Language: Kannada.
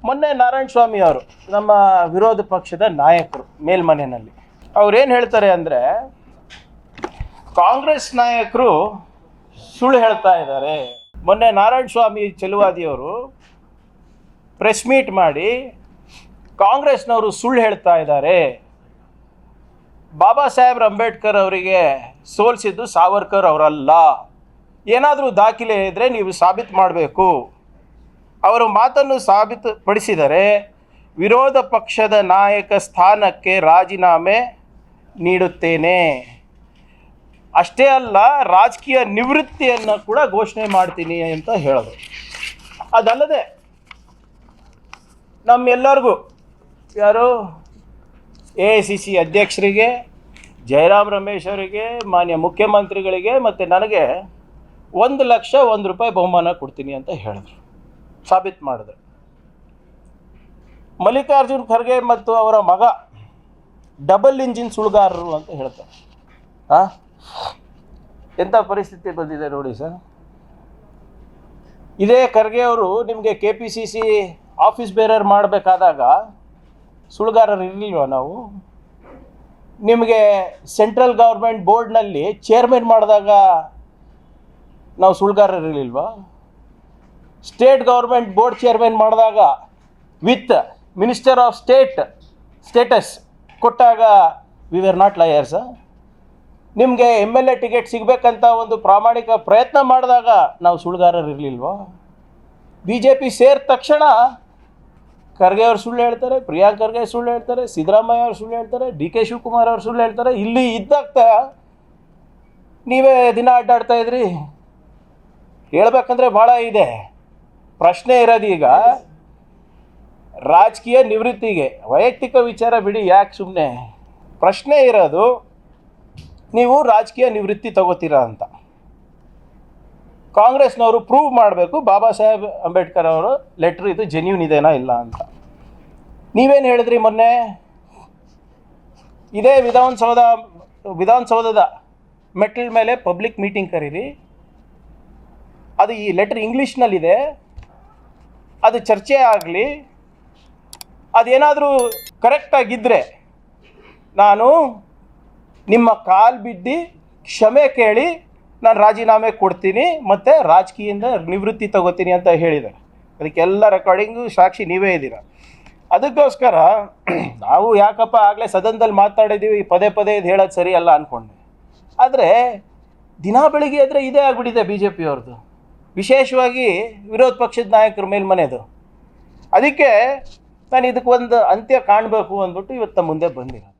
ಮೊನ್ನೆ ನಾರಾಯಣ ಸ್ವಾಮಿ ಅವರು ನಮ್ಮ ವಿರೋಧ ಪಕ್ಷದ ನಾಯಕರು ಮೇಲ್ಮನೆಯಲ್ಲಿ ಅವ್ರೇನು ಹೇಳ್ತಾರೆ ಅಂದರೆ, ಕಾಂಗ್ರೆಸ್ ನಾಯಕರು ಸುಳ್ಳು ಹೇಳ್ತಾ ಇದ್ದಾರೆ. ಮೊನ್ನೆ ನಾರಾಯಣ ಸ್ವಾಮಿ ಚೆಲುವಾದಿಯವರು ಪ್ರೆಸ್ ಮೀಟ್ ಮಾಡಿ ಕಾಂಗ್ರೆಸ್ನವರು ಸುಳ್ಳು ಹೇಳ್ತಾ ಇದ್ದಾರೆ, ಬಾಬಾ ಸಾಹೇಬ್ ಅಂಬೇಡ್ಕರ್ ಅವರಿಗೆ ಸೋಲಿಸಿದ್ದು ಸಾವರ್ಕರ್ ಅವರಲ್ಲ, ಏನಾದರೂ ದಾಖಲೆ ಇದ್ದರೆ ನೀವು ಸಾಬೀತು ಮಾಡಬೇಕು. ಅವರ ಮಾತನ್ನು ಸಾಬೀತುಪಡಿಸಿದರೆ ವಿರೋಧ ಪಕ್ಷದ ನಾಯಕ ಸ್ಥಾನಕ್ಕೆ ರಾಜೀನಾಮೆ ನೀಡುತ್ತೇನೆ, ಅಷ್ಟೇ ಅಲ್ಲ ರಾಜಕೀಯ ನಿವೃತ್ತಿಯನ್ನು ಕೂಡ ಘೋಷಣೆ ಮಾಡ್ತೀನಿ ಅಂತ ಹೇಳಿದ್ರು. ಅದಲ್ಲದೆ ನಮ್ಮೆಲ್ಲರಿಗೂ, ಯಾರು AICC ಅಧ್ಯಕ್ಷರಿಗೆ, ಜಯರಾಮ್ ರಮೇಶ್ ಅವರಿಗೆ, ಮಾನ್ಯ ಮುಖ್ಯಮಂತ್ರಿಗಳಿಗೆ ಮತ್ತು ನನಗೆ 1,00,000 ರೂಪಾಯಿ ಬಹುಮಾನ ಕೊಡ್ತೀನಿ ಅಂತ ಹೇಳಿದ್ರು, ಸಾಬೀತು ಮಾಡಿದ್ರು. ಮಲ್ಲಿಕಾರ್ಜುನ್ ಖರ್ಗೆ ಮತ್ತು ಅವರ ಮಗ ಡಬಲ್ ಇಂಜಿನ್ ಸುಳ್ಗಾರರು ಅಂತ ಹೇಳ್ತಾರೆ. ಎಂಥ ಪರಿಸ್ಥಿತಿ ಬಂದಿದೆ ನೋಡಿ ಸರ್. ಇದೇ ಖರ್ಗೆ ಅವರು ನಿಮಗೆ KPCC ಆಫೀಸ್ ಬೇರರ್ ಮಾಡಬೇಕಾದಾಗ ಸುಳ್ಗಾರರು ಇರಲಿಲ್ವ? ನಾವು ನಿಮಗೆ ಸೆಂಟ್ರಲ್ ಗೌರ್ಮೆಂಟ್ ಬೋರ್ಡ್ನಲ್ಲಿ ಚೇರ್ಮನ್ ಮಾಡಿದಾಗ ನಾವು ಸುಳ್ಗಾರರು ಇರಲಿಲ್ವ? ಸ್ಟೇಟ್ ಗೌರ್ಮೆಂಟ್ ಬೋರ್ಡ್ ಚೇರ್ಮನ್ ಮಾಡಿದಾಗ ವಿತ್ ಮಿನಿಸ್ಟರ್ ಆಫ್ ಸ್ಟೇಟಸ್ ಕೊಟ್ಟಾಗ ವಿ ಆರ್ ನಾಟ್ ಲಯರ್ಸ್. ನಿಮಗೆ MLA ಟಿಕೆಟ್ ಸಿಗಬೇಕಂತ ಒಂದು ಪ್ರಾಮಾಣಿಕ ಪ್ರಯತ್ನ ಮಾಡಿದಾಗ ನಾವು ಸುಳ್ಳುಗಾರರು ಇರಲಿಲ್ವ? BJP ಸೇರಿದ ತಕ್ಷಣ ಖರ್ಗೆ ಅವರು ಸುಳ್ಳು ಹೇಳ್ತಾರೆ, ಪ್ರಿಯಾಂಕ್ ಖರ್ಗೆ ಸುಳ್ಳು ಹೇಳ್ತಾರೆ, ಸಿದ್ದರಾಮಯ್ಯ ಅವರು ಸುಳ್ಳು ಹೇಳ್ತಾರೆ, DK ಶಿವಕುಮಾರ್ ಅವರು ಸುಳ್ಳು ಹೇಳ್ತಾರೆ. ಇಲ್ಲಿ ಇದ್ದಾಗ ನೀವೇ ದಿನ ಅಡ್ಡಾಡ್ತಾ ಇದ್ರಿ. ಹೇಳ್ಬೇಕಂದ್ರೆ ಭಾಳ ಇದೆ. ಪ್ರಶ್ನೆ ಇರೋದು ಈಗ ರಾಜಕೀಯ ನಿವೃತ್ತಿಗೆ, ವೈಯಕ್ತಿಕ ವಿಚಾರ ಬಿಡಿ, ಯಾಕೆ ಸುಮ್ಮನೆ. ಪ್ರಶ್ನೆ ಇರೋದು ನೀವು ರಾಜಕೀಯ ನಿವೃತ್ತಿ ತಗೋತೀರಾ ಅಂತ. ಕಾಂಗ್ರೆಸ್ನವರು ಪ್ರೂವ್ ಮಾಡಬೇಕು ಬಾಬಾ ಸಾಹೇಬ್ ಅಂಬೇಡ್ಕರ್ ಅವರು ಲೆಟ್ರ್ ಇದು ಜೆನ್ಯೂನ್ ಇದೆನಾ ಇಲ್ಲ ಅಂತ. ನೀವೇನು ಹೇಳಿದ್ರಿ ಮೊನ್ನೆ? ಇದೇ ವಿಧಾನಸೌಧದ ಮೆಟ್ಲ್ ಮೇಲೆ ಪಬ್ಲಿಕ್ ಮೀಟಿಂಗ್ ಕರೀರಿ, ಅದು ಈ ಲೆಟ್ರ್ ಇಂಗ್ಲೀಷ್ನಲ್ಲಿದೆ, ಅದು ಚರ್ಚೆ ಆಗಲಿ, ಅದೇನಾದರೂ ಕರೆಕ್ಟಾಗಿದ್ದರೆ ನಾನು ನಿಮ್ಮ ಕಾಲು ಬಿದ್ದು ಕ್ಷಮೆ ಕೇಳಿ ನಾನು ರಾಜೀನಾಮೆ ಕೊಡ್ತೀನಿ ಮತ್ತು ರಾಜಕೀಯದಿಂದ ನಿವೃತ್ತಿ ತಗೋತೀನಿ ಅಂತ ಹೇಳಿದ್ದಾರೆ. ಅದಕ್ಕೆಲ್ಲ ರೆಕಾರ್ಡಿಂಗು ಸಾಕ್ಷಿ ನೀವೇ ಇದ್ದೀರ. ಅದಕ್ಕೋಸ್ಕರ ನಾವು ಯಾಕಪ್ಪ ಆಗಲೇ ಸದನದಲ್ಲಿ ಮಾತಾಡಿದ್ದೀವಿ, ಪದೇ ಪದೇ ಇದು ಹೇಳೋದು ಸರಿ ಅಲ್ಲ ಅಂದ್ಕೊಂಡೆ. ಆದರೆ ದಿನ ಬೆಳಿಗ್ಗೆ ಆದರೆ ಇದೇ ಆಗಿಬಿಟ್ಟಿದೆ BJP ಅವ್ರದ್ದು, ವಿಶೇಷವಾಗಿ ವಿರೋಧ ಪಕ್ಷದ ನಾಯಕರ ಮೇಲ್ಮನೆದು. ಅದಕ್ಕೆ ನಾನು ಇದಕ್ಕೊಂದು ಅಂತ್ಯ ಕಾಣಬೇಕು ಅಂದ್ಬಿಟ್ಟು ಇವತ್ತು ಮುಂದೆ ಬಂದಿರೋದು.